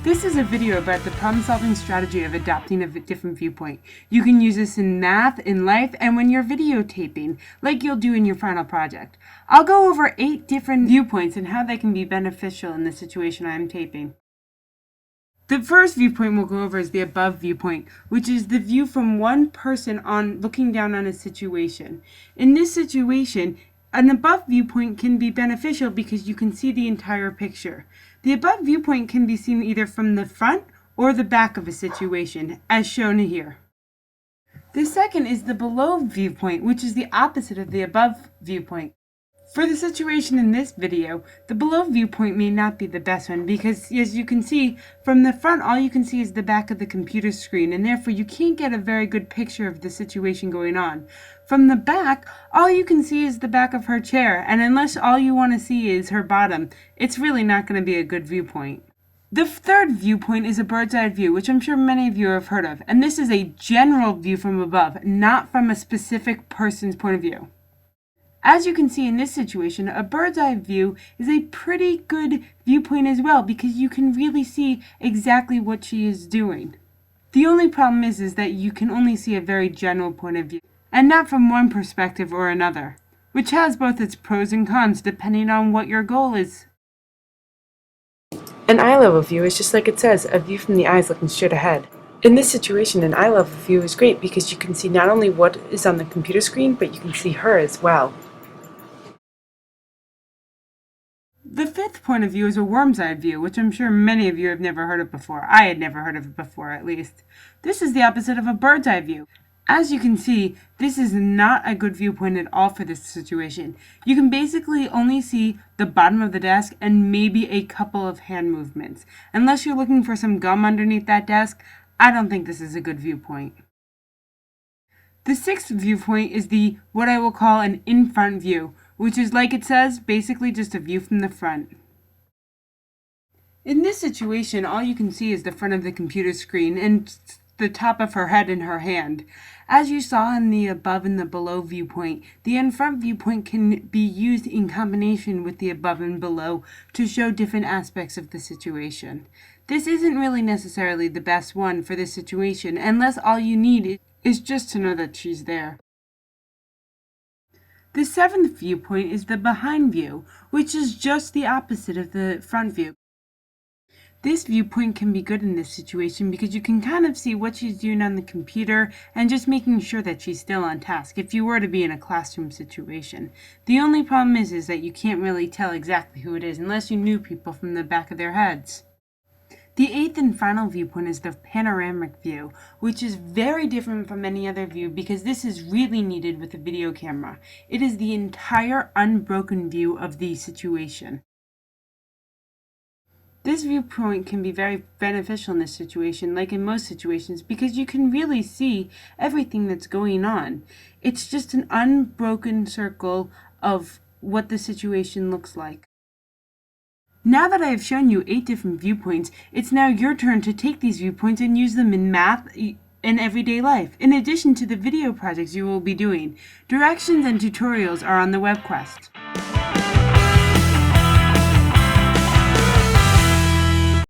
This is a video about the problem-solving strategy of adopting a different viewpoint. You can use this in math, in life, and when you're videotaping, like you'll do in your final project. I'll go over 8 different viewpoints and how they can be beneficial in the situation I'm taping. The first viewpoint we'll go over is the above viewpoint, which is the view from one person on looking down on a situation. In this situation, an above viewpoint can be beneficial because you can see the entire picture. The above viewpoint can be seen either from the front or the back of a situation, as shown here. The second is the below viewpoint, which is the opposite of the above viewpoint. For the situation in this video, the below viewpoint may not be the best one because, as you can see, from the front all you can see is the back of the computer screen, and therefore you can't get a very good picture of the situation going on. From the back, all you can see is the back of her chair, and unless all you want to see is her bottom, it's really not going to be a good viewpoint. The third viewpoint is a bird's eye view, which I'm sure many of you have heard of, and this is a general view from above, not from a specific person's point of view. As you can see in this situation, a bird's eye view is a pretty good viewpoint as well because you can really see exactly what she is doing. The only problem is that you can only see a very general point of view, and not from one perspective or another, which has both its pros and cons depending on what your goal is. An eye level view is just like it says, a view from the eyes looking straight ahead. In this situation, an eye level view is great because you can see not only what is on the computer screen, but you can see her as well. The fifth point of view is a worm's eye view, which I'm sure many of you have never heard of before. I had never heard of it before, at least. This is the opposite of a bird's eye view. As you can see, this is not a good viewpoint at all for this situation. You can basically only see the bottom of the desk and maybe a couple of hand movements. Unless you're looking for some gum underneath that desk, I don't think this is a good viewpoint. The sixth viewpoint is what I will call an in-front view, which is, like it says, basically just a view from the front. In this situation, all you can see is the front of the computer screen and the top of her head in her hand. As you saw in the above and the below viewpoint, the in-front viewpoint can be used in combination with the above and below to show different aspects of the situation. This isn't really necessarily the best one for this situation unless all you need is just to know that she's there. The seventh viewpoint is the behind view, which is just the opposite of the front view. This viewpoint can be good in this situation because you can kind of see what she's doing on the computer and just making sure that she's still on task if you were to be in a classroom situation. The only problem is that you can't really tell exactly who it is unless you knew people from the back of their heads. The eighth and final viewpoint is the panoramic view, which is very different from any other view because this is really needed with a video camera. It is the entire unbroken view of the situation. This viewpoint can be very beneficial in this situation, like in most situations, because you can really see everything that's going on. It's just an unbroken circle of what the situation looks like. Now that I have shown you 8 different viewpoints, it's now your turn to take these viewpoints and use them in math and everyday life, in addition to the video projects you will be doing. Directions and tutorials are on the Webquest.